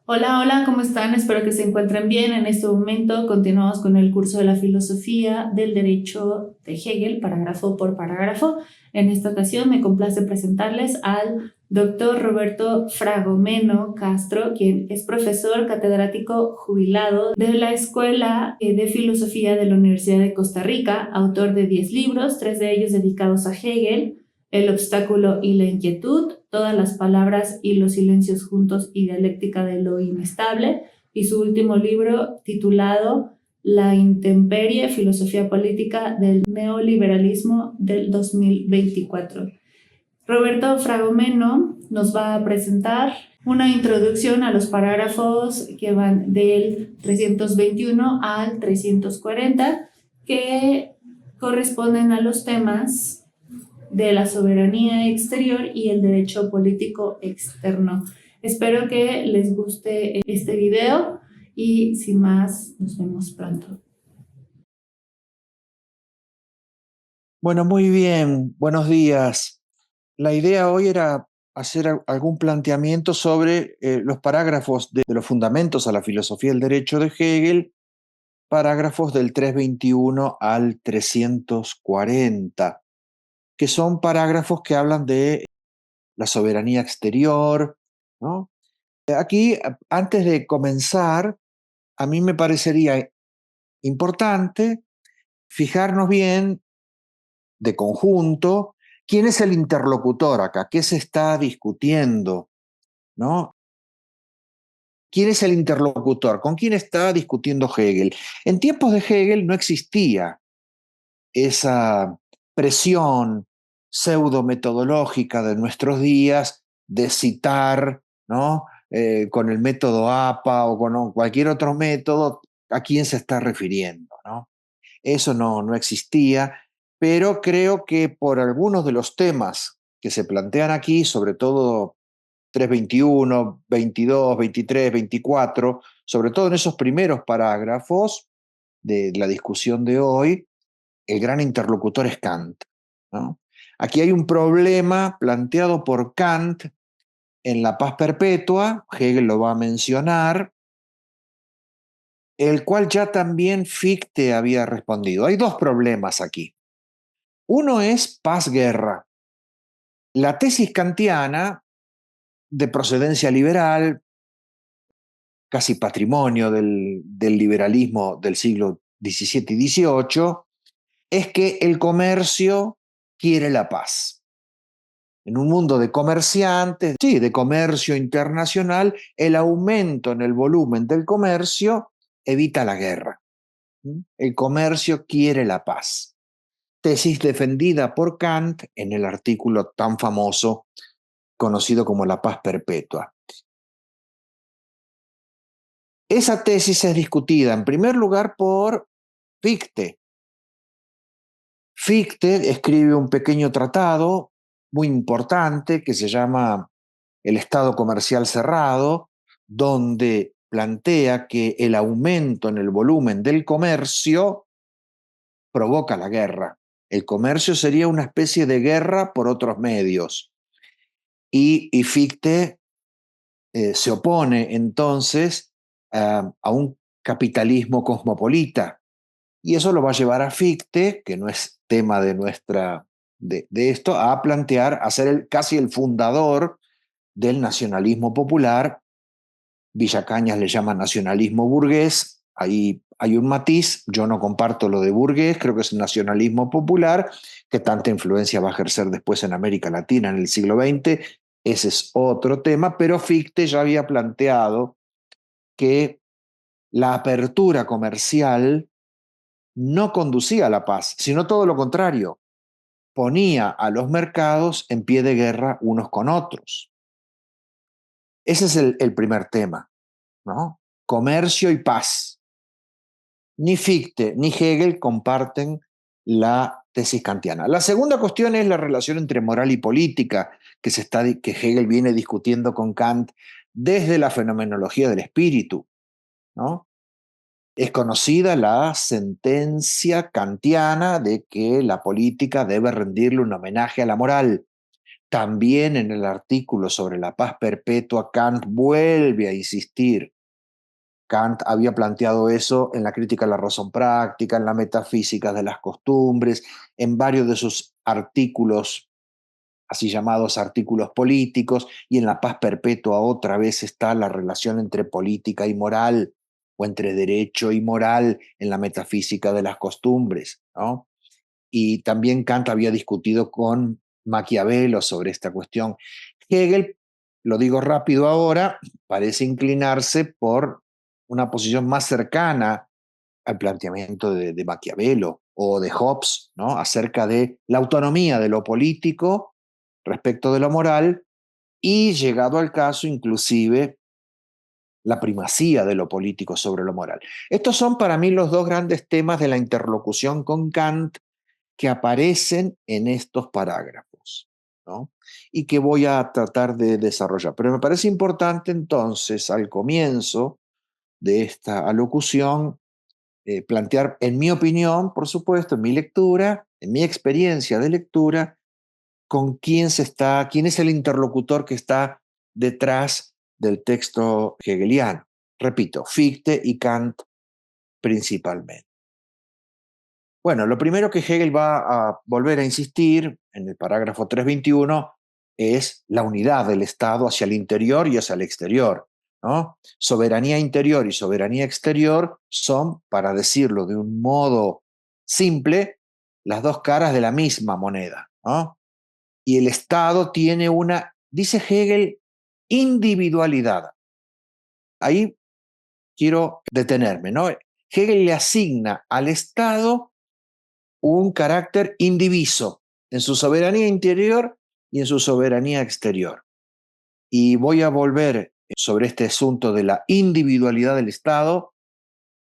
Hola, hola, ¿cómo están? Espero que se encuentren bien. En este momento continuamos con el curso de la filosofía del derecho de Hegel, parágrafo por parágrafo. En esta ocasión me complace presentarles al doctor Roberto Fragomeno Castro, quien es profesor catedrático jubilado de la Escuela de Filosofía de la Universidad de Costa Rica, autor de 10 libros, 3 de ellos dedicados a Hegel: El obstáculo y la inquietud, Todas las palabras y los silencios juntos y dialéctica de lo inestable, y su último libro titulado La intemperie, filosofía política del neoliberalismo del 2024. Roberto Fragomeno nos va a presentar una introducción a los parágrafos que van del 321 al 340, que corresponden a los temas de la soberanía exterior y el derecho político externo. Espero que les guste este video y sin más, nos vemos pronto. Bueno, muy bien, buenos días. La idea hoy era hacer algún planteamiento sobre los parágrafos de los fundamentos a la filosofía del derecho de Hegel, parágrafos del 321 al 340, que son parágrafos que hablan de la soberanía exterior, ¿no? Aquí, antes de comenzar, a mí me parecería importante fijarnos bien de conjunto, ¿quién es el interlocutor acá? ¿Qué se está discutiendo? ¿No? ¿Quién es el interlocutor? ¿Con quién está discutiendo Hegel? En tiempos de Hegel no existía esa presión pseudo-metodológica de nuestros días de citar, ¿no? Con el método APA o con cualquier otro método a quién se está refiriendo, ¿no? Eso no existía, pero creo que por algunos de los temas que se plantean aquí, sobre todo 321, 22, 23, 24, sobre todo en esos primeros parágrafos de la discusión de hoy, el gran interlocutor es Kant, ¿no? Aquí hay un problema planteado por Kant en La Paz Perpetua, Hegel lo va a mencionar, el cual ya también Fichte había respondido. Hay dos problemas aquí. Uno es paz-guerra. La tesis kantiana, de procedencia liberal, casi patrimonio del liberalismo del siglo XVII y XVIII, es que el comercio quiere la paz. En un mundo de comerciantes, sí, de comercio internacional, el aumento en el volumen del comercio evita la guerra. El comercio quiere la paz. Tesis defendida por Kant en el artículo tan famoso conocido como la paz perpetua. Esa tesis es discutida en primer lugar por Fichte. Fichte escribe un pequeño tratado muy importante que se llama El Estado Comercial Cerrado, donde plantea que el aumento en el volumen del comercio provoca la guerra. El comercio sería una especie de guerra por otros medios. Y Fichte se opone entonces a un capitalismo cosmopolita. Y eso lo va a llevar a Fichte, que no es tema de esto, a plantear, a ser casi el fundador del nacionalismo popular. Villacañas le llama nacionalismo burgués, ahí hay un matiz, yo no comparto lo de burgués, creo que es nacionalismo popular, que tanta influencia va a ejercer después en América Latina en el siglo XX, ese es otro tema, pero Fichte ya había planteado que la apertura comercial no conducía a la paz, sino todo lo contrario, ponía a los mercados en pie de guerra unos con otros. Ese es el primer tema, ¿no? Comercio y paz. Ni Fichte ni Hegel comparten la tesis kantiana. La segunda cuestión es la relación entre moral y política que Hegel viene discutiendo con Kant desde la fenomenología del espíritu, ¿no? Es conocida la sentencia kantiana de que la política debe rendirle un homenaje a la moral. También en el artículo sobre la paz perpetua, Kant vuelve a insistir. Kant había planteado eso en la crítica a la razón práctica, en la metafísica de las costumbres, en varios de sus artículos, así llamados artículos políticos, y en la paz perpetua otra vez está la relación entre política y moral, o entre derecho y moral en la metafísica de las costumbres, ¿no? Y también Kant había discutido con Maquiavelo sobre esta cuestión. Hegel, lo digo rápido ahora, parece inclinarse por una posición más cercana al planteamiento de Maquiavelo o de Hobbes, ¿no? Acerca de la autonomía de lo político respecto de lo moral y, llegado al caso, inclusive la primacía de lo político sobre lo moral. Estos son para mí los dos grandes temas de la interlocución con Kant que aparecen en estos parágrafos, ¿no? Y que voy a tratar de desarrollar. Pero me parece importante entonces, al comienzo de esta alocución, plantear, en mi opinión, por supuesto, en mi lectura, en mi experiencia de lectura, con quién es el interlocutor que está detrás del texto hegeliano. Repito, Fichte y Kant principalmente. Bueno, lo primero que Hegel va a volver a insistir en el parágrafo 321 es la unidad del Estado hacia el interior y hacia el exterior, ¿no? Soberanía interior y soberanía exterior son, para decirlo de un modo simple, las dos caras de la misma moneda, ¿no? Y el Estado tiene una, dice Hegel, individualidad. Ahí quiero detenerme, ¿no? Hegel le asigna al Estado un carácter indiviso en su soberanía interior y en su soberanía exterior. Y voy a volver sobre este asunto de la individualidad del Estado,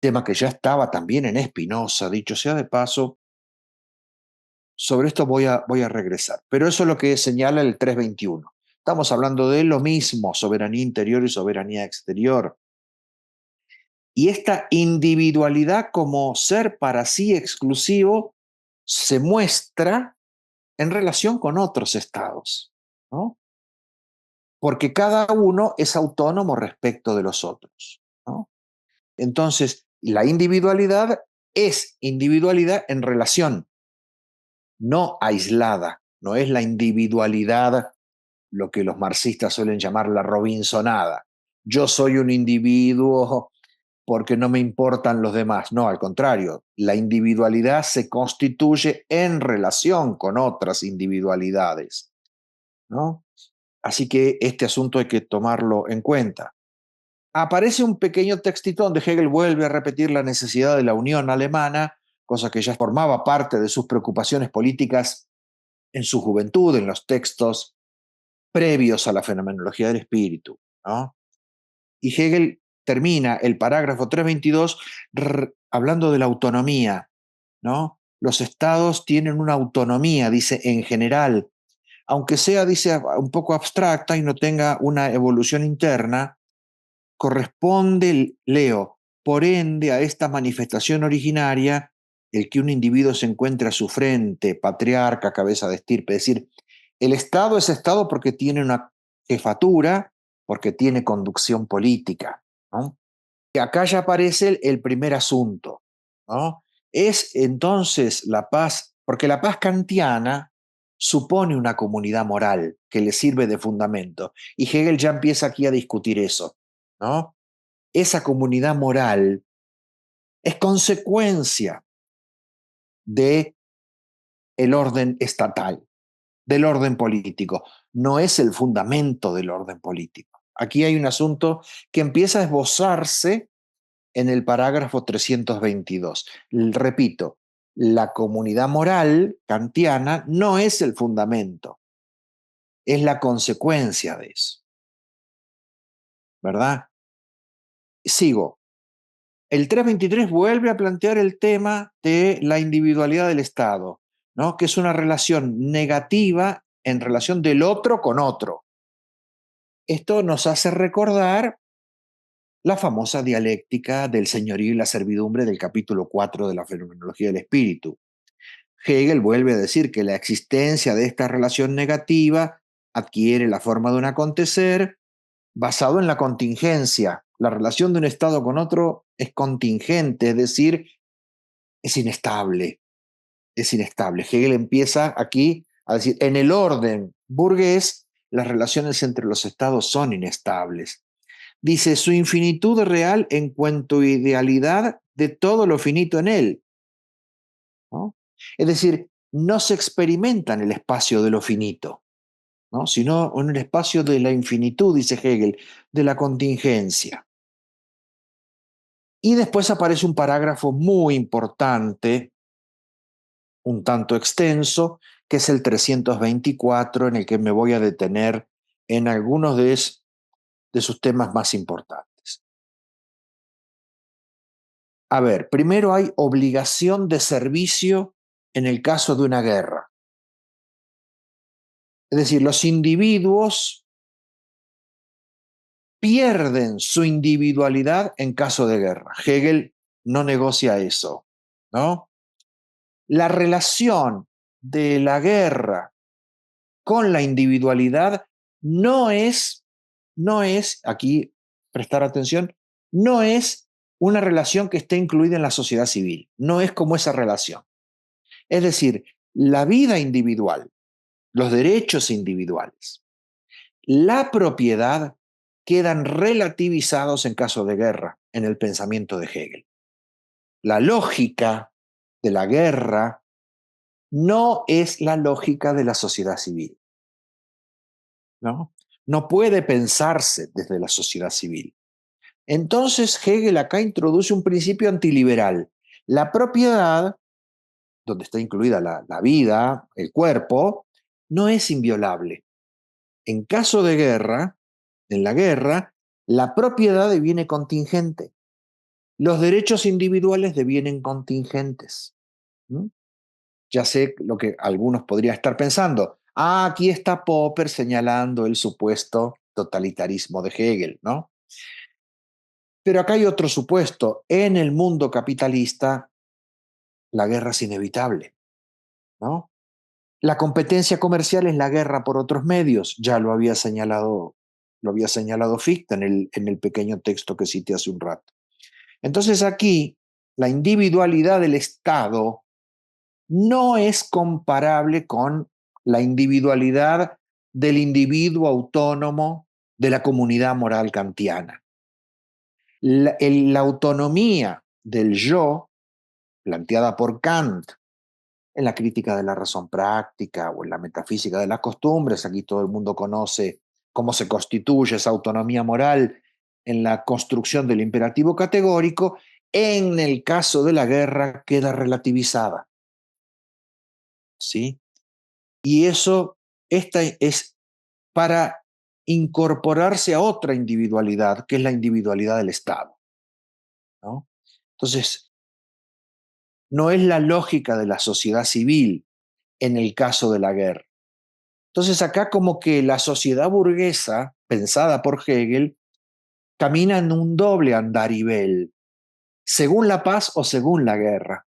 tema que ya estaba también en Spinoza, dicho sea de paso. Sobre esto voy a regresar. Pero eso es lo que señala el 321. Estamos hablando de lo mismo, soberanía interior y soberanía exterior. Y esta individualidad como ser para sí exclusivo se muestra en relación con otros estados, ¿no? Porque cada uno es autónomo respecto de los otros, ¿no? Entonces, la individualidad es individualidad en relación, no aislada, no es la individualidad lo que los marxistas suelen llamar la Robinsonada. Yo soy un individuo porque no me importan los demás. No, al contrario, la individualidad se constituye en relación con otras individualidades, ¿no? Así que este asunto hay que tomarlo en cuenta. Aparece un pequeño textito donde Hegel vuelve a repetir la necesidad de la unión alemana, cosa que ya formaba parte de sus preocupaciones políticas en su juventud, en los textos previos a la fenomenología del espíritu, ¿no? Y Hegel termina el parágrafo 322 hablando de la autonomía, ¿no? Los estados tienen una autonomía, dice, en general, aunque sea, dice, un poco abstracta y no tenga una evolución interna, corresponde, leo, por ende a esta manifestación originaria, el que un individuo se encuentre a su frente, patriarca, cabeza de estirpe, es decir, el Estado es Estado porque tiene una jefatura, porque tiene conducción política, ¿no? Y acá ya aparece el primer asunto, ¿no? Es entonces la paz, porque la paz kantiana supone una comunidad moral que le sirve de fundamento. Y Hegel ya empieza aquí a discutir eso, ¿no? Esa comunidad moral es consecuencia de el orden estatal, del orden político, no es el fundamento del orden político. Aquí hay un asunto que empieza a esbozarse en el parágrafo 322. Repito, la comunidad moral kantiana no es el fundamento, es la consecuencia de eso, ¿verdad? Sigo. El 323 vuelve a plantear el tema de la individualidad del Estado, ¿no? Que es una relación negativa en relación del otro con otro. Esto nos hace recordar la famosa dialéctica del señorío y la servidumbre del capítulo 4 de la Fenomenología del Espíritu. Hegel vuelve a decir que la existencia de esta relación negativa adquiere la forma de un acontecer basado en la contingencia. La relación de un estado con otro es contingente, es decir, es inestable. Es inestable. Hegel empieza aquí a decir, en el orden burgués, las relaciones entre los estados son inestables. Dice, su infinitud real en cuanto a idealidad de todo lo finito en él, ¿no? Es decir, no se experimenta en el espacio de lo finito, ¿no? Sino en el espacio de la infinitud, dice Hegel, de la contingencia. Y después aparece un parágrafo muy importante, un tanto extenso, que es el 324, en el que me voy a detener en algunos de sus temas más importantes. A ver, primero hay obligación de servicio en el caso de una guerra. Es decir, los individuos pierden su individualidad en caso de guerra. Hegel no negocia eso, ¿no? La relación de la guerra con la individualidad no es, aquí prestar atención, no es una relación que esté incluida en la sociedad civil, no es como esa relación. Es decir, la vida individual, los derechos individuales, la propiedad quedan relativizados en caso de guerra en el pensamiento de Hegel. La lógica de la guerra no es la lógica de la sociedad civil, ¿no? No puede pensarse desde la sociedad civil. Entonces Hegel acá introduce un principio antiliberal. La propiedad, donde está incluida la vida, el cuerpo, no es inviolable. En caso de guerra, en la guerra, la propiedad deviene contingente. Los derechos individuales devienen contingentes. ¿Mm? Ya sé lo que algunos podrían estar pensando. Ah, aquí está Popper señalando el supuesto totalitarismo de Hegel, ¿no? Pero acá hay otro supuesto. En el mundo capitalista, la guerra es inevitable, ¿no? La competencia comercial es la guerra por otros medios. Ya lo había señalado Fichte en el pequeño texto que cité hace un rato. Entonces aquí, la individualidad del Estado no es comparable con la individualidad del individuo autónomo de la comunidad moral kantiana. La autonomía del yo, planteada por Kant en la crítica de la razón práctica o en la metafísica de las costumbres, aquí todo el mundo conoce cómo se constituye esa autonomía moral en la construcción del imperativo categórico, en el caso de la guerra queda relativizada, ¿sí? Y esta es para incorporarse a otra individualidad, que es la individualidad del Estado, ¿no? Entonces, no es la lógica de la sociedad civil en el caso de la guerra. Entonces, acá como que la sociedad burguesa, pensada por Hegel, camina en un doble andarivel, según la paz o según la guerra,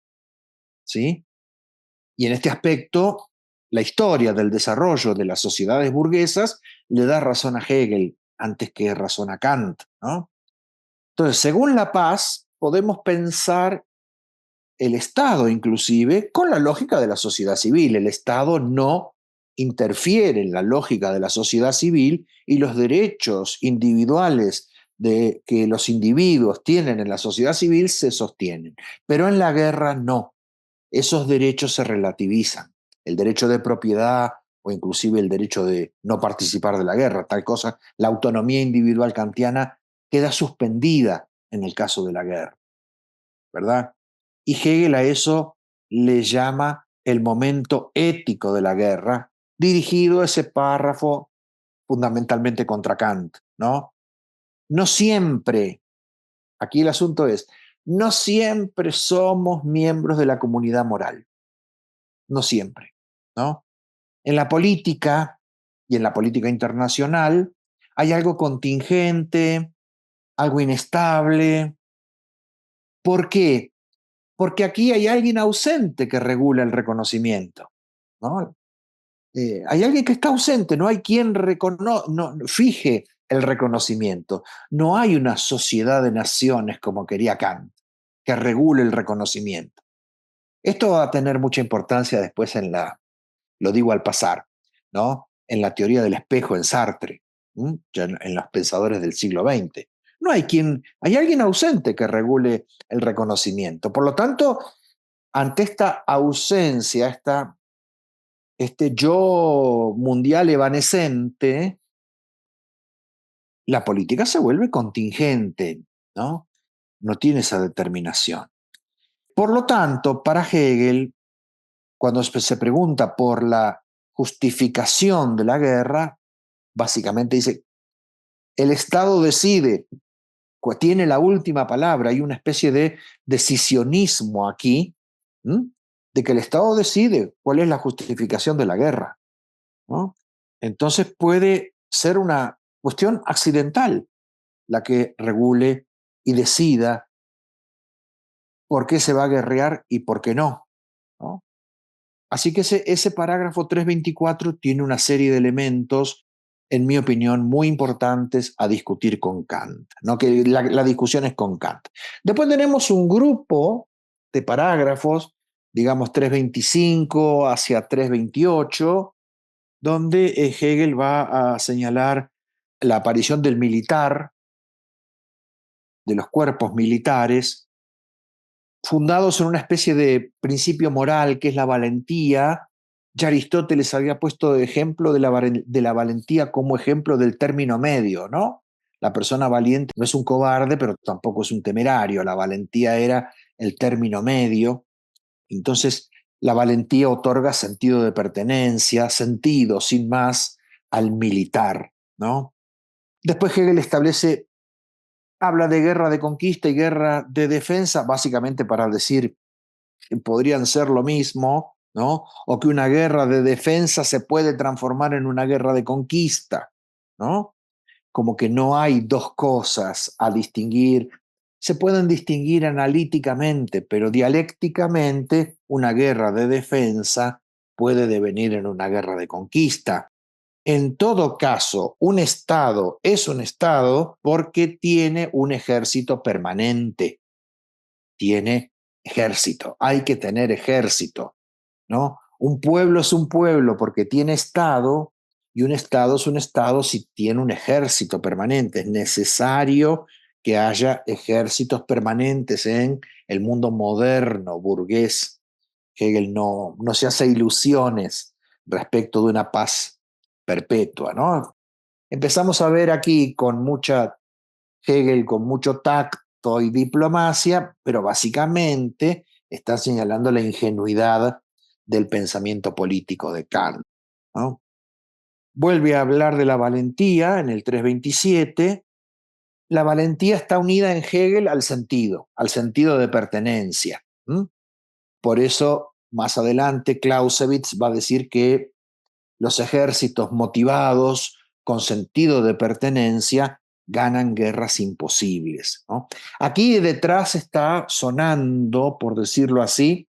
¿sí? Y en este aspecto, la historia del desarrollo de las sociedades burguesas le da razón a Hegel antes que razón a Kant, ¿no? Entonces, según la paz, podemos pensar el Estado inclusive con la lógica de la sociedad civil. El Estado no interfiere en la lógica de la sociedad civil y los derechos individuales que los individuos tienen en la sociedad civil se sostienen. Pero en la guerra no. Esos derechos se relativizan. El derecho de propiedad o inclusive el derecho de no participar de la guerra, tal cosa, la autonomía individual kantiana queda suspendida en el caso de la guerra, ¿verdad? Y Hegel a eso le llama el momento ético de la guerra, dirigido a ese párrafo fundamentalmente contra Kant, ¿no? No siempre, aquí el asunto es, no siempre somos miembros de la comunidad moral, no siempre, ¿no? En la política y en la política internacional hay algo contingente, algo inestable. ¿Por qué? Porque aquí hay alguien ausente que regula el reconocimiento, ¿no? Hay alguien que está ausente, no hay quien fije el reconocimiento. No hay una sociedad de naciones como quería Kant, que regule el reconocimiento. Esto va a tener mucha importancia después lo digo al pasar, ¿no? En la teoría del espejo en Sartre, ya en los pensadores del siglo XX. No hay alguien ausente que regule el reconocimiento. Por lo tanto, ante esta ausencia, este yo mundial evanescente, la política se vuelve contingente, ¿no? No tiene esa determinación. Por lo tanto, para Hegel, cuando se pregunta por la justificación de la guerra, básicamente dice, el Estado decide, tiene la última palabra, hay una especie de decisionismo aquí, de que el Estado decide cuál es la justificación de la guerra, ¿no? Entonces puede ser una cuestión accidental la que regule y decida por qué se va a guerrear y por qué no, ¿no? Así que ese parágrafo 324 tiene una serie de elementos, en mi opinión, muy importantes a discutir con Kant, ¿no? Que la discusión es con Kant. Después tenemos un grupo de parágrafos, digamos 325 hacia 328, donde Hegel va a señalar la aparición del militar, de los cuerpos militares, fundados en una especie de principio moral que es la valentía. Ya Aristóteles había puesto de ejemplo de la valentía como ejemplo del término medio, ¿no? La persona valiente no es un cobarde, pero tampoco es un temerario. La valentía era el término medio. Entonces, la valentía otorga sentido de pertenencia, sentido, sin más, al militar, ¿no? Después Hegel habla de guerra de conquista y guerra de defensa, básicamente para decir que podrían ser lo mismo, ¿no? O que una guerra de defensa se puede transformar en una guerra de conquista, ¿no? Como que no hay dos cosas a distinguir. Se pueden distinguir analíticamente, pero dialécticamente una guerra de defensa puede devenir en una guerra de conquista. En todo caso, un Estado es un Estado porque tiene un ejército permanente, tiene ejército, hay que tener ejército, ¿no? Un pueblo es un pueblo porque tiene Estado y un Estado es un Estado si tiene un ejército permanente. Es necesario que haya ejércitos permanentes en el mundo moderno, burgués. Hegel no se hace ilusiones respecto de una paz perpetua, ¿no? Empezamos a ver aquí Hegel con mucho tacto y diplomacia, pero básicamente está señalando la ingenuidad del pensamiento político de Kant, ¿no? Vuelve a hablar de la valentía en el 327. La valentía está unida en Hegel al sentido de pertenencia. Por eso, más adelante, Clausewitz va a decir que los ejércitos motivados con sentido de pertenencia ganan guerras imposibles, ¿no? Aquí detrás está sonando, por decirlo así,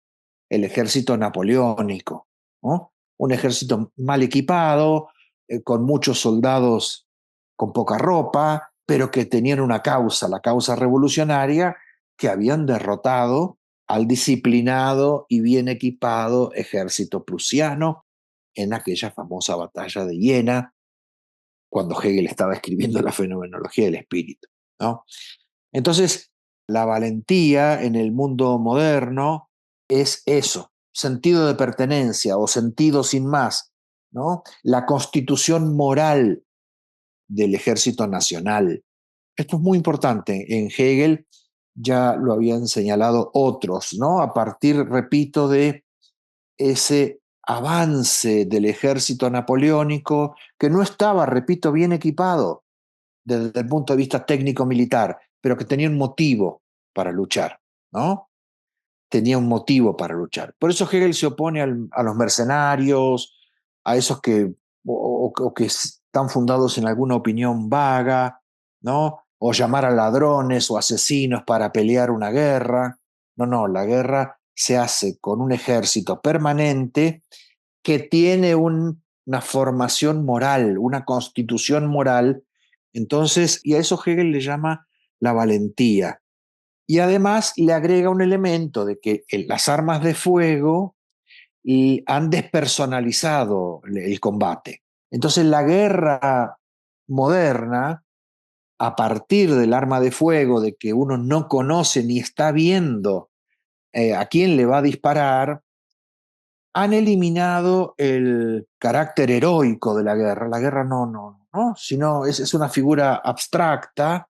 el ejército napoleónico, ¿no? Un ejército mal equipado, con muchos soldados con poca ropa, pero que tenían una causa, la causa revolucionaria, que habían derrotado al disciplinado y bien equipado ejército prusiano en aquella famosa batalla de Jena, cuando Hegel estaba escribiendo la fenomenología del espíritu, ¿no? Entonces, la valentía en el mundo moderno es eso, sentido de pertenencia o sentido sin más, ¿no? La constitución moral del ejército nacional. Esto es muy importante. En Hegel ya lo habían señalado otros, ¿no? A partir, repito, de ese avance del ejército napoleónico que no estaba, repito, bien equipado desde el punto de vista técnico-militar, pero que tenía un motivo para luchar, ¿no? Tenía un motivo para luchar. Por eso Hegel se opone a los mercenarios, a esos o que están fundados en alguna opinión vaga, ¿no? O llamar a ladrones o asesinos para pelear una guerra. No, la guerra se hace con un ejército permanente que tiene una formación moral, una constitución moral. Entonces, y a eso Hegel le llama la valentía. Y además le agrega un elemento de que las armas de fuego han despersonalizado el combate. Entonces la guerra moderna, a partir del arma de fuego, de que uno no conoce ni está viendo a quién le va a disparar, han eliminado el carácter heroico de la guerra. La guerra no, sino es una figura abstracta,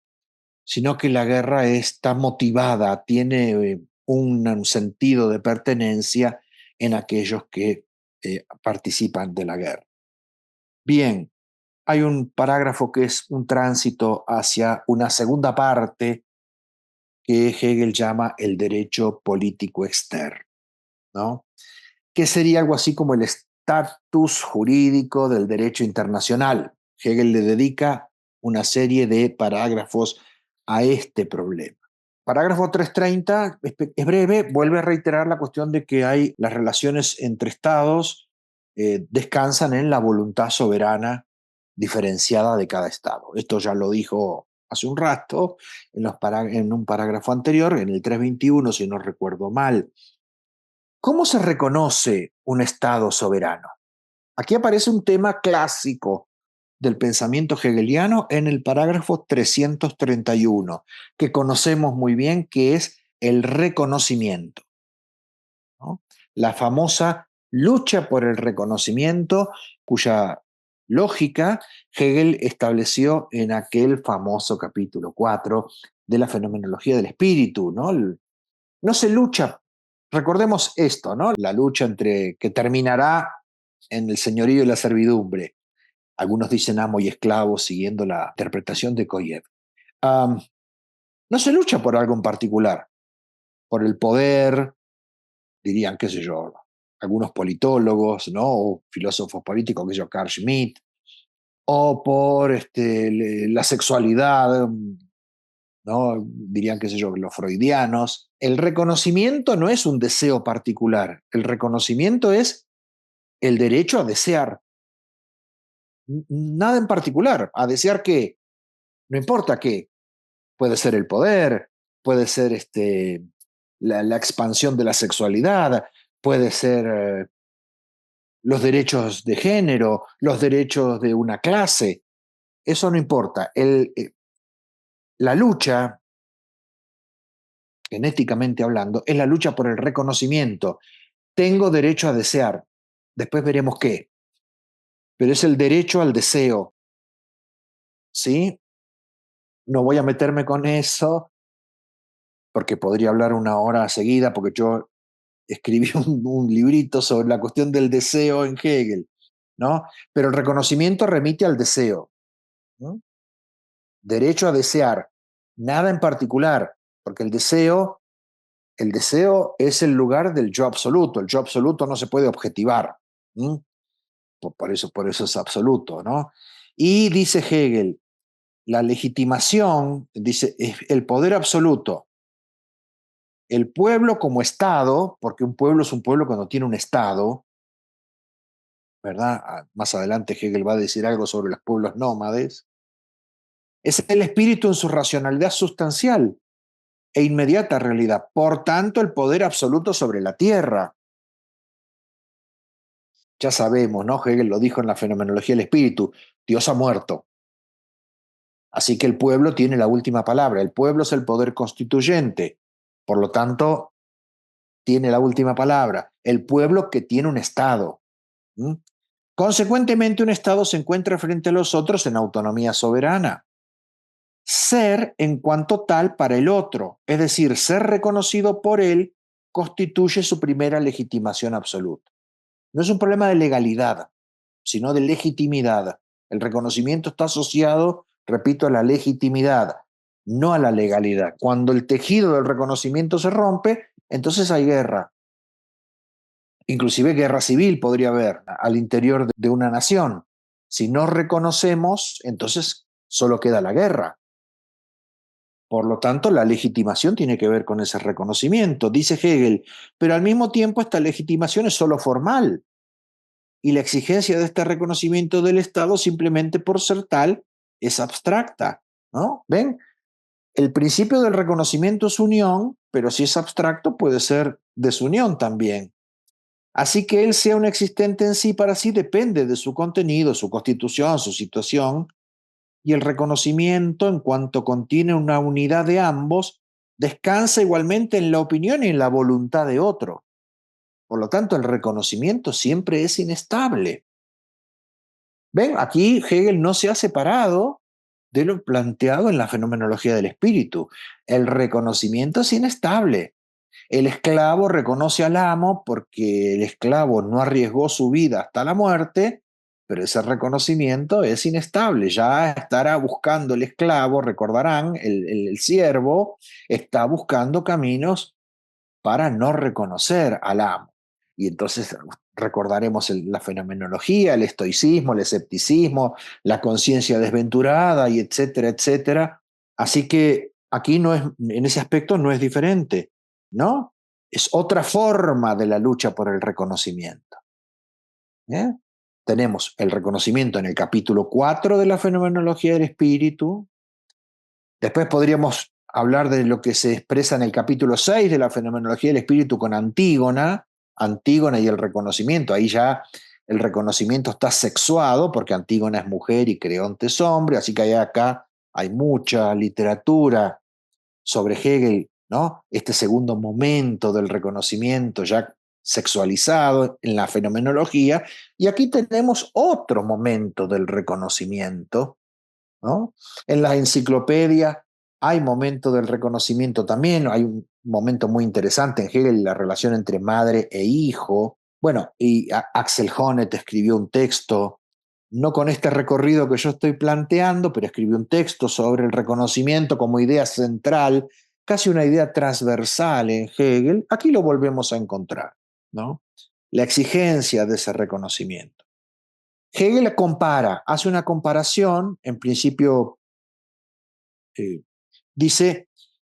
sino que la guerra está motivada, tiene un sentido de pertenencia en aquellos que participan de la guerra. Bien, hay un parágrafo que es un tránsito hacia una segunda parte que Hegel llama el derecho político externo, ¿no? Que sería algo así como el estatus jurídico del derecho internacional. Hegel le dedica una serie de parágrafos a este problema. Parágrafo 330 es breve, vuelve a reiterar la cuestión de que hay las relaciones entre estados descansan en la voluntad soberana diferenciada de cada estado. Esto ya lo dijo hace un rato en un parágrafo anterior, en el 321, si no recuerdo mal. ¿Cómo se reconoce un estado soberano? Aquí aparece un tema clásico del pensamiento hegeliano en el parágrafo 331, que conocemos muy bien, que es el reconocimiento, ¿no? La famosa lucha por el reconocimiento, cuya lógica Hegel estableció en aquel famoso capítulo 4 de la fenomenología del espíritu, ¿no? No se lucha, recordemos esto, ¿no? La lucha entre que terminará en el señorío y la servidumbre. Algunos dicen amo y esclavo siguiendo la interpretación de Koyev. No se lucha por algo en particular, por el poder, dirían, qué sé yo, algunos politólogos, ¿no? O filósofos políticos, qué sé yo, Carl Schmitt, o por la sexualidad, ¿no? Dirían, qué sé yo, los freudianos. El reconocimiento no es un deseo particular, el reconocimiento es el derecho a desear. Nada en particular, a desear qué, no importa qué, puede ser el poder, puede ser la expansión de la sexualidad, puede ser los derechos de género, los derechos de una clase, eso no importa. La lucha, genéticamente hablando, es la lucha por el reconocimiento. Tengo derecho a desear, después veremos qué, pero es el derecho al deseo, ¿sí? No voy a meterme con eso porque podría hablar una hora seguida, porque yo escribí un librito sobre la cuestión del deseo en Hegel, ¿no? Pero el reconocimiento remite al deseo, ¿no? Derecho a desear, nada en particular, porque el deseo es el lugar del yo absoluto. El yo absoluto no se puede objetivar, ¿no? Por eso es absoluto, ¿no? Y dice Hegel, la legitimación, dice, es el poder absoluto. El pueblo como Estado, porque un pueblo es un pueblo cuando tiene un Estado, ¿verdad? Más adelante Hegel va a decir algo sobre los pueblos nómades. Es el espíritu en su racionalidad sustancial e inmediata realidad. Por tanto, el poder absoluto sobre la tierra. Ya sabemos, ¿no? Hegel lo dijo en la fenomenología del espíritu. Dios ha muerto. Así que el pueblo tiene la última palabra. El pueblo es el poder constituyente. Por lo tanto, tiene la última palabra. El pueblo que tiene un Estado. ¿Mm? Consecuentemente, un Estado se encuentra frente a los otros en autonomía soberana. Ser en cuanto tal para el otro, es decir, ser reconocido por él, constituye su primera legitimación absoluta. No es un problema de legalidad, sino de legitimidad. El reconocimiento está asociado, repito, a la legitimidad, no a la legalidad. Cuando el tejido del reconocimiento se rompe, entonces hay guerra. Inclusive guerra civil podría haber al interior de una nación. Si no reconocemos, entonces solo queda la guerra. Por lo tanto, la legitimación tiene que ver con ese reconocimiento, dice Hegel, pero al mismo tiempo esta legitimación es solo formal. y la exigencia de este reconocimiento del Estado simplemente por ser tal es abstracta, ¿no? ¿Ven? El principio del reconocimiento es unión, pero si es abstracto puede ser desunión también. Así que él sea un existente en sí para sí depende de su contenido, su constitución, su situación, y el reconocimiento, en cuanto contiene una unidad de ambos, descansa igualmente en la opinión y en la voluntad de otro. Por lo tanto, el reconocimiento siempre es inestable. ¿Ven? Aquí Hegel no se ha separado de lo planteado en la fenomenología del espíritu. El reconocimiento es inestable. El esclavo reconoce al amo porque el esclavo no arriesgó su vida hasta la muerte, pero ese reconocimiento es inestable. Ya estará buscando el esclavo, recordarán, el siervo está buscando caminos para no reconocer al amo. Y entonces recordaremos la fenomenología, el estoicismo, el escepticismo, la conciencia desventurada y etcétera, etcétera. Así que aquí no es, en ese aspecto no es diferente, ¿no? Es otra forma de la lucha por el reconocimiento. ¿Eh? Tenemos el reconocimiento en el capítulo 4 de la fenomenología del espíritu. Después podríamos hablar de lo que se expresa en el capítulo 6 de la fenomenología del espíritu con Antígona, Antígona y el reconocimiento. Ahí ya el reconocimiento está sexuado porque Antígona es mujer y Creonte es hombre, así que acá hay mucha literatura sobre Hegel, ¿no? Este segundo momento del reconocimiento ya sexualizado en la fenomenología, y aquí tenemos otro momento del reconocimiento, ¿no? En la enciclopedia hay momento del reconocimiento también, hay un momento muy interesante en Hegel, la relación entre madre e hijo. Bueno, y Axel Honneth escribió un texto, no con este recorrido que yo estoy planteando, pero escribió un texto sobre el reconocimiento como idea central, casi una idea transversal en Hegel. Aquí lo volvemos a encontrar, ¿no? La exigencia de ese reconocimiento. Hegel compara, hace una comparación, en principio dice,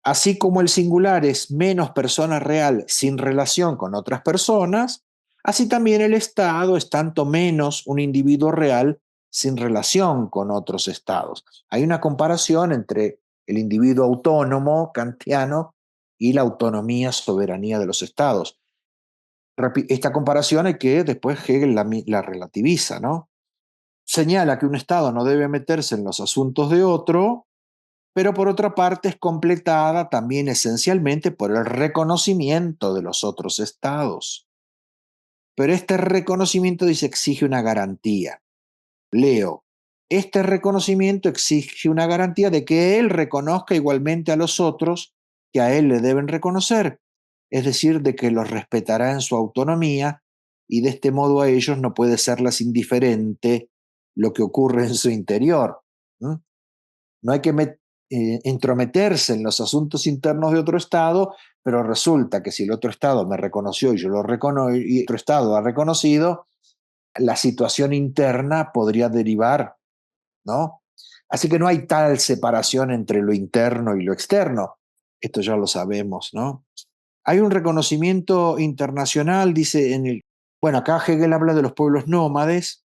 así como el singular es menos persona real sin relación con otras personas, así también el Estado es tanto menos un individuo real sin relación con otros estados. Hay una comparación entre el individuo autónomo kantiano y la autonomía, soberanía de los estados. Esta comparación hay que después Hegel la relativiza, ¿no? Señala que un Estado no debe meterse en los asuntos de otro, pero por otra parte es completada también esencialmente por el reconocimiento de los otros Estados. Pero este reconocimiento dice exige una garantía. Leo, este reconocimiento exige una garantía de que él reconozca igualmente a los otros que a él le deben reconocer, es decir, de que los respetará en su autonomía y de este modo a ellos no puede serles indiferente lo que ocurre en su interior. ¿Mm? No hay que entrometerse en los asuntos internos de otro Estado, pero resulta que si el otro Estado me reconoció y yo lo reconozco y otro Estado ha reconocido, la situación interna podría derivar, ¿no? Así que no hay tal separación entre lo interno y lo externo. Esto ya lo sabemos, ¿no? Hay un reconocimiento internacional, dice en el... Bueno, acá Hegel habla de los pueblos nómades,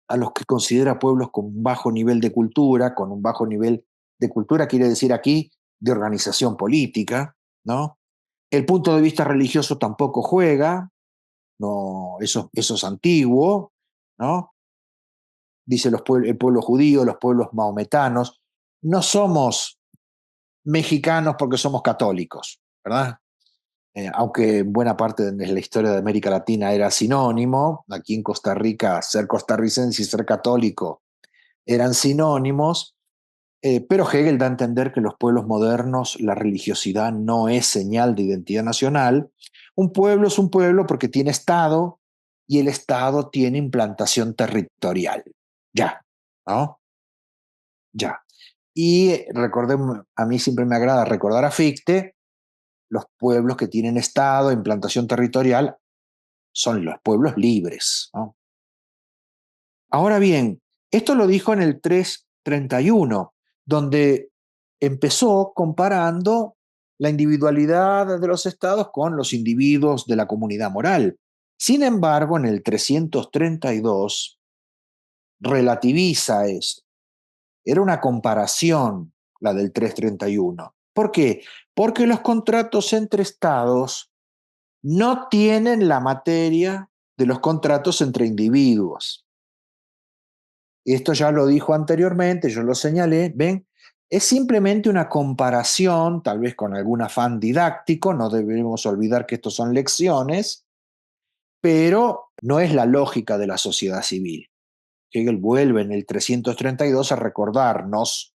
a los que considera pueblos con un bajo nivel de cultura, con un bajo nivel de cultura quiere decir aquí de organización política, ¿no? El punto de vista religioso tampoco juega, no, eso es antiguo, ¿no? Dice el pueblo judío, los pueblos maometanos, no somos mexicanos porque somos católicos, ¿verdad? Aunque en buena parte de la historia de América Latina era sinónimo, aquí en Costa Rica ser costarricense y ser católico eran sinónimos, pero Hegel da a entender que en los pueblos modernos la religiosidad no es señal de identidad nacional. Un pueblo es un pueblo porque tiene Estado y el Estado tiene implantación territorial. Ya, ¿no? Ya. Y recordemos, a mí siempre me agrada recordar a Fichte, los pueblos que tienen Estado, implantación territorial, son los pueblos libres, ¿no? Ahora bien, esto lo dijo en el 331, donde empezó comparando la individualidad de los estados con los individuos de la comunidad moral. Sin embargo, en el 332 relativiza eso. Era una comparación la del 331. ¿Por qué? Porque los contratos entre estados no tienen la materia de los contratos entre individuos. Esto ya lo dijo anteriormente, yo lo señalé, ¿ven? Es simplemente una comparación, tal vez con algún afán didáctico, no debemos olvidar que estos son lecciones, pero no es la lógica de la sociedad civil. Hegel vuelve en el 332 a recordarnos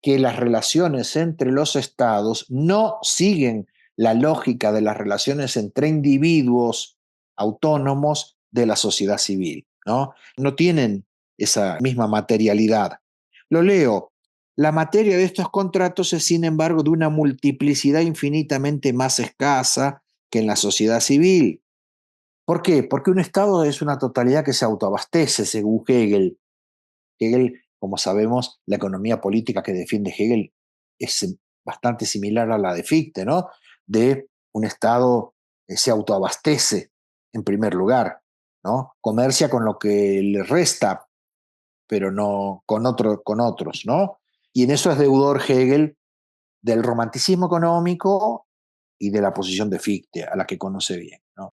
que las relaciones entre los estados no siguen la lógica de las relaciones entre individuos autónomos de la sociedad civil, ¿no? No tienen esa misma materialidad. Lo leo. La materia de estos contratos es, sin embargo, de una multiplicidad infinitamente más escasa que en la sociedad civil. ¿Por qué? Porque un Estado es una totalidad que se autoabastece, según Hegel. Hegel, como sabemos, la economía política que defiende Hegel es bastante similar a la de Fichte, ¿no? De un Estado se autoabastece en primer lugar, ¿no? Comercia con lo que le resta, pero no con otros, ¿no? Y en eso es deudor Hegel del romanticismo económico y de la posición de Fichte, a la que conoce bien, ¿no?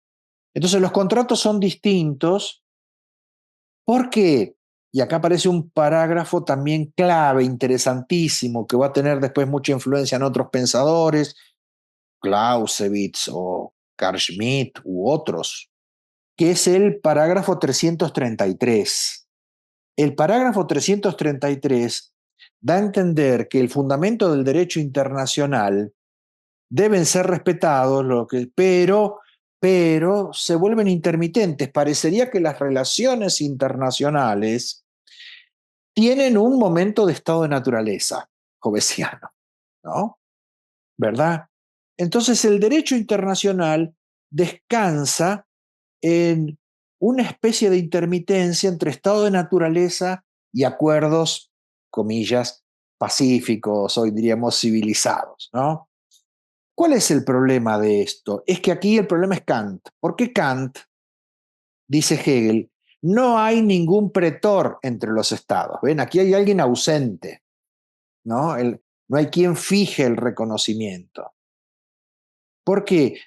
Entonces los contratos son distintos. ¿Por qué? Y acá aparece un parágrafo también clave, interesantísimo, que va a tener después mucha influencia en otros pensadores, Clausewitz o Carl Schmitt u otros, que es el parágrafo 333. El parágrafo 333 da a entender que el fundamento del derecho internacional deben ser respetados, pero se vuelven intermitentes. Parecería que las relaciones internacionales tienen un momento de estado de naturaleza hobbesiano, ¿no? ¿Verdad? Entonces el derecho internacional descansa en una especie de intermitencia entre estado de naturaleza y acuerdos, comillas, pacíficos, hoy diríamos civilizados, ¿no? ¿Cuál es el problema de esto? Es que aquí el problema es Kant. ¿Por qué Kant, dice Hegel, no hay ningún pretor entre los estados? ¿Ven? Aquí hay alguien ausente, ¿no? No hay quien fije el reconocimiento. ¿Por qué?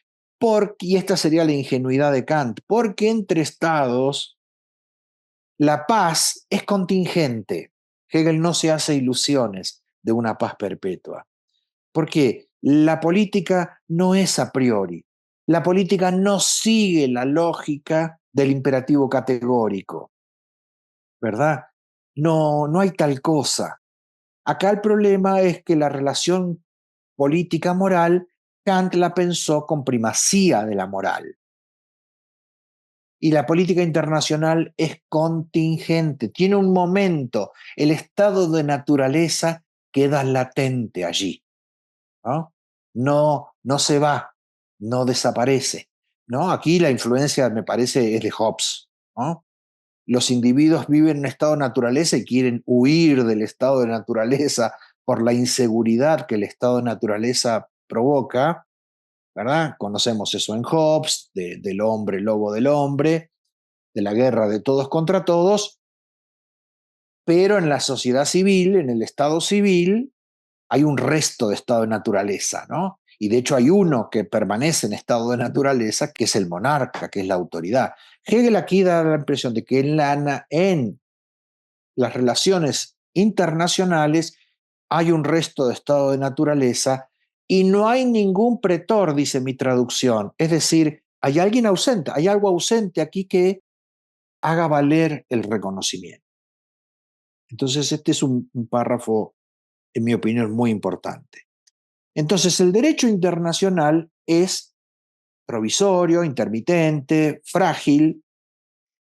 Y esta sería la ingenuidad de Kant, porque entre estados la paz es contingente. Hegel no se hace ilusiones de una paz perpetua. Porque la política no es a priori. La política no sigue la lógica del imperativo categórico, ¿verdad? No, no hay tal cosa. Acá el problema es que la relación política moral, Kant la pensó con primacía de la moral. Y la política internacional es contingente, tiene un momento, el estado de naturaleza queda latente allí, ¿no? No se va, no desaparece, ¿no? Aquí la influencia, me parece, es de Hobbes, ¿no? Los individuos viven en un estado de naturaleza y quieren huir del estado de naturaleza por la inseguridad que el estado de naturaleza provoca, ¿verdad? Conocemos eso en Hobbes, del hombre, lobo del hombre, de la guerra de todos contra todos, pero en la sociedad civil, en el estado civil, hay un resto de estado de naturaleza, ¿no? Y de hecho hay uno que permanece en estado de naturaleza, que es el monarca, que es la autoridad. Hegel aquí da la impresión de que en las relaciones internacionales hay un resto de estado de naturaleza y no hay ningún pretor, dice mi traducción. Es decir, hay alguien ausente, hay algo ausente aquí que haga valer el reconocimiento. Entonces este es un párrafo, en mi opinión, muy importante. Entonces el derecho internacional es provisorio, intermitente, frágil.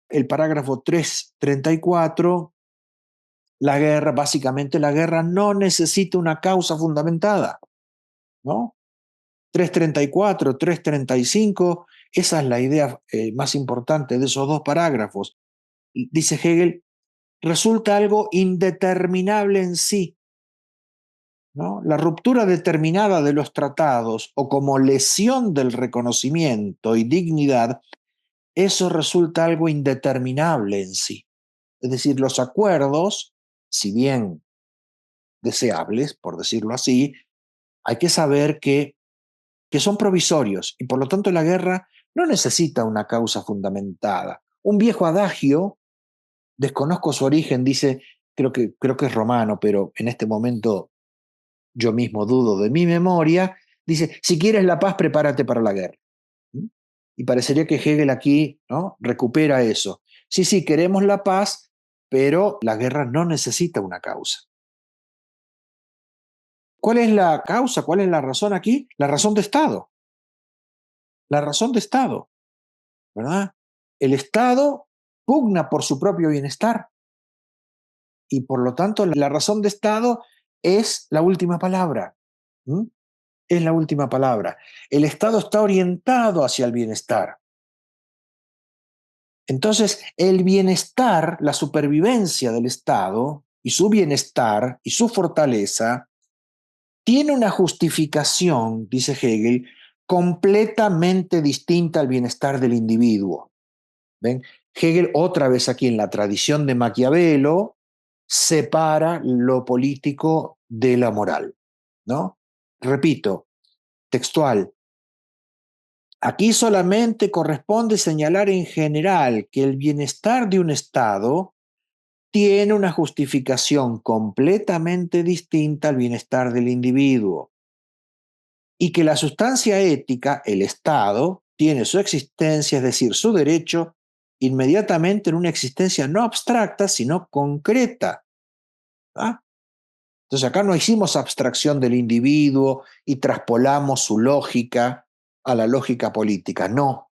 El parágrafo 334, básicamente la guerra no necesita una causa fundamentada, ¿no? 334, 335, esa es la idea más importante de esos dos parágrafos. Dice Hegel, resulta algo indeterminable en sí, ¿no? La ruptura determinada de los tratados o como lesión del reconocimiento y dignidad eso resulta algo indeterminable en sí. Es decir, los acuerdos, si bien deseables, por decirlo así, hay que saber que son provisorios y por lo tanto la guerra no necesita una causa fundamentada. Un viejo adagio, desconozco su origen, dice, creo que es romano, pero en este momento yo mismo dudo de mi memoria, dice, si quieres la paz, prepárate para la guerra. ¿Mm? Y parecería que Hegel aquí, ¿no?, recupera eso. Sí, sí, queremos la paz, pero la guerra no necesita una causa. ¿Cuál es la causa? ¿Cuál es la razón aquí? La razón de Estado. La razón de Estado, ¿verdad? El Estado pugna por su propio bienestar y por lo tanto la razón de Estado es la última palabra. ¿Mm? Es la última palabra. El Estado está orientado hacia el bienestar. Entonces, el bienestar, la supervivencia del Estado y su bienestar y su fortaleza tiene una justificación, dice Hegel, completamente distinta al bienestar del individuo. ¿Ven? Hegel, otra vez aquí en la tradición de Maquiavelo, separa lo político de la moral, ¿no? Repito, textual. Aquí solamente corresponde señalar en general que el bienestar de un Estado tiene una justificación completamente distinta al bienestar del individuo y que la sustancia ética, el Estado, tiene su existencia, es decir, su derecho, inmediatamente en una existencia no abstracta, sino concreta. ¿Ah? Entonces acá no hicimos abstracción del individuo y traspolamos su lógica a la lógica política, no.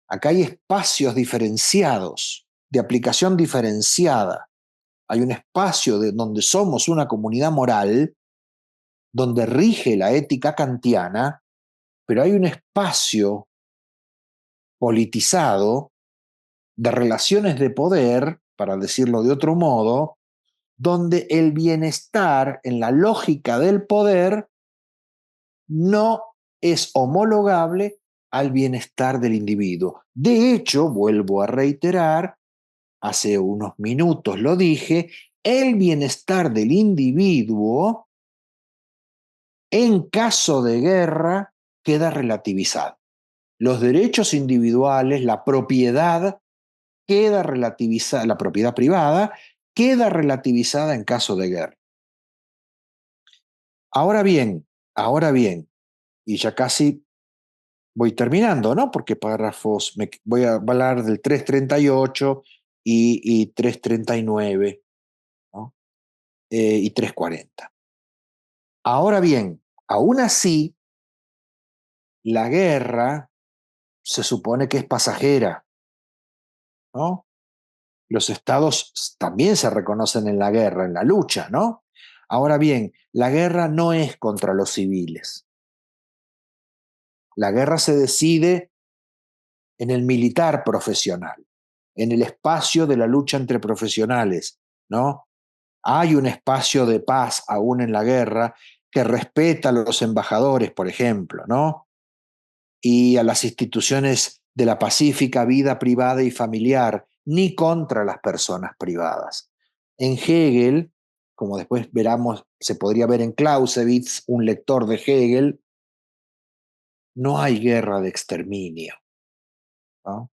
Acá hay espacios diferenciados, de aplicación diferenciada. Hay un espacio donde somos una comunidad moral, donde rige la ética kantiana, pero hay un espacio politizado de relaciones de poder, para decirlo de otro modo, donde el bienestar en la lógica del poder no es homologable al bienestar del individuo. De hecho, vuelvo a reiterar, hace unos minutos lo dije, el bienestar del individuo en caso de guerra queda relativizado. Los derechos individuales, la propiedad queda relativizada, la propiedad privada queda relativizada en caso de guerra. Ahora bien, y ya casi voy terminando, ¿no? Porque párrafos, voy a hablar del 338 y 339, ¿no? Y 340. Ahora bien, aún así, la guerra se supone que es pasajera, ¿no? Los estados también se reconocen en la guerra, en la lucha, ¿no? Ahora bien, la guerra no es contra los civiles. La guerra se decide en el militar profesional, en el espacio de la lucha entre profesionales, ¿no? Hay un espacio de paz aún en la guerra que respeta a los embajadores, por ejemplo, ¿no? Y a las instituciones de la pacífica vida privada y familiar, ni contra las personas privadas. En Hegel, como después veramos, se podría ver en Clausewitz, un lector de Hegel, no hay guerra de exterminio, ¿no?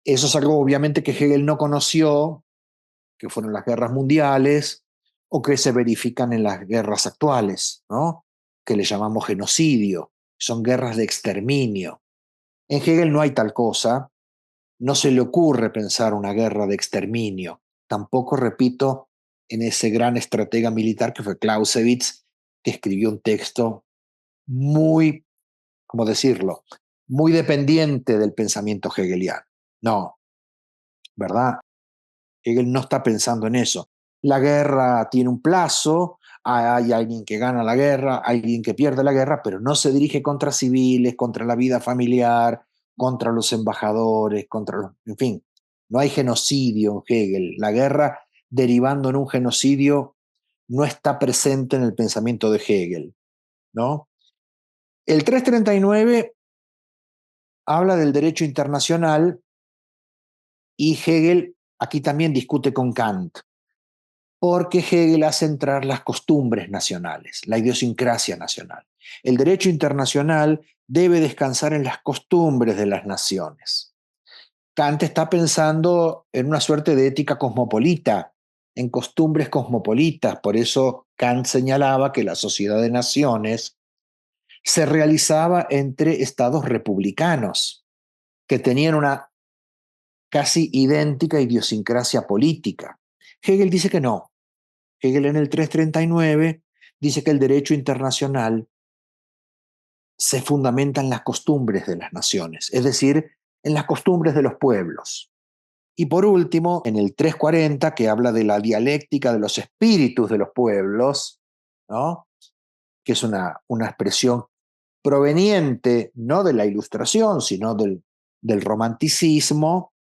Eso es algo obviamente que Hegel no conoció, que fueron las guerras mundiales o que se verifican en las guerras actuales, ¿no? Que le llamamos genocidio. Son guerras de exterminio. En Hegel no hay tal cosa, no se le ocurre pensar una guerra de exterminio. Tampoco, repito, en ese gran estratega militar que fue Clausewitz, que escribió un texto muy, ¿cómo decirlo?, muy dependiente del pensamiento hegeliano. No, ¿verdad? Hegel no está pensando en eso. La guerra tiene un plazo, hay alguien que gana la guerra, hay alguien que pierde la guerra, pero no se dirige contra civiles, contra la vida familiar, contra los embajadores, en fin, no hay genocidio en Hegel. La guerra derivando en un genocidio no está presente en el pensamiento de Hegel, ¿no? El 339 habla del derecho internacional y Hegel aquí también discute con Kant, porque Hegel hace entrar las costumbres nacionales, la idiosincrasia nacional. El derecho internacional debe descansar en las costumbres de las naciones. Kant está pensando en una suerte de ética cosmopolita, en costumbres cosmopolitas. Por eso Kant señalaba que la sociedad de naciones se realizaba entre estados republicanos, que tenían una casi idéntica idiosincrasia política. Hegel dice que no. Hegel en el 339 dice que el derecho internacional se fundamenta en las costumbres de las naciones, es decir, en las costumbres de los pueblos. Y por último, en el 340, que habla de la dialéctica de los espíritus de los pueblos, ¿no? Que es una expresión proveniente no de la Ilustración, sino del romanticismo,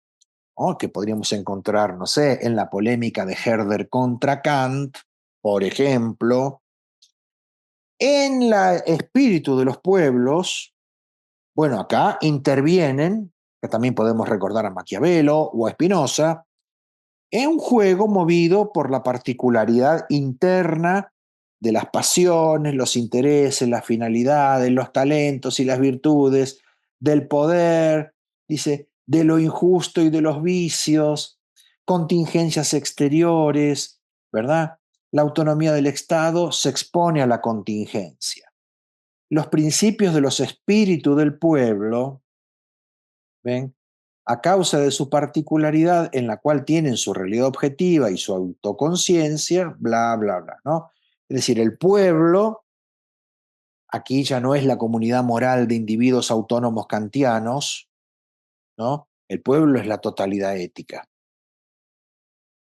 ¿no? Que podríamos encontrar, no sé, en la polémica de Herder contra Kant, por ejemplo. En el espíritu de los pueblos, bueno, acá intervienen, que también podemos recordar a Maquiavelo o a Spinoza, en un juego movido por la particularidad interna de las pasiones, los intereses, las finalidades, los talentos y las virtudes, del poder, dice, de lo injusto y de los vicios, contingencias exteriores, ¿verdad? La autonomía del Estado se expone a la contingencia. Los principios de los espíritus del pueblo, ¿ven? A causa de su particularidad en la cual tienen su realidad objetiva y su autoconciencia, bla, bla, bla, ¿no? Es decir, el pueblo, aquí ya no es la comunidad moral de individuos autónomos kantianos, ¿no? El pueblo es la totalidad ética.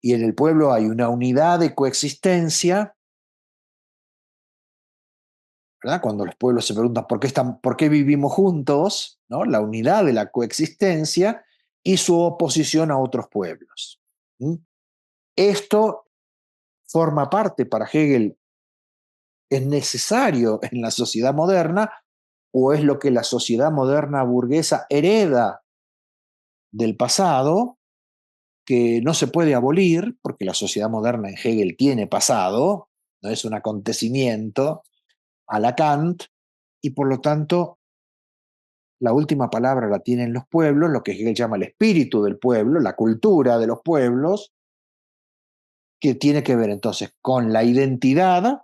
Y en el pueblo hay una unidad de coexistencia, ¿verdad? Cuando los pueblos se preguntan por qué vivimos juntos, ¿no? La unidad de la coexistencia y su oposición a otros pueblos. ¿Mm? Esto forma parte para Hegel, es necesario en la sociedad moderna o es lo que la sociedad moderna burguesa hereda del pasado, que no se puede abolir porque la sociedad moderna en Hegel tiene pasado, no es un acontecimiento a la Kant, y por lo tanto la última palabra la tienen los pueblos, lo que Hegel llama el espíritu del pueblo, la cultura de los pueblos, que tiene que ver entonces con la identidad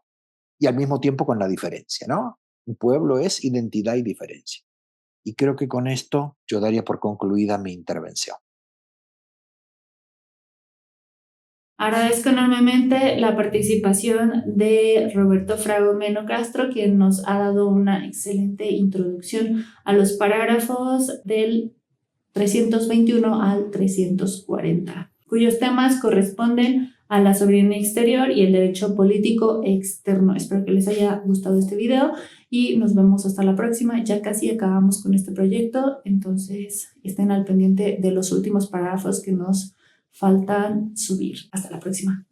y al mismo tiempo con la diferencia, ¿no? Un pueblo es identidad y diferencia. Y creo que con esto yo daría por concluida mi intervención. Agradezco enormemente la participación de Roberto Frago Meno Castro, quien nos ha dado una excelente introducción a los parágrafos del 321 al 340, cuyos temas corresponden a la soberanía exterior y el derecho político externo. Espero que les haya gustado este video y nos vemos hasta la próxima. Ya casi acabamos con este proyecto, entonces estén al pendiente de los últimos parágrafos que nos faltan subir. Hasta la próxima.